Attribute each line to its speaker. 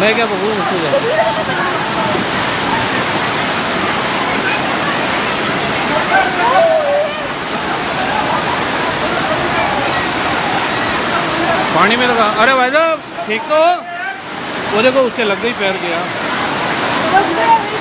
Speaker 1: मैं क्या पकड़ूँ उसको जाके? पानी में लगा। अरे भाई साहब ठीक तो हो? वो देखो उसके लग गई पैर के यार।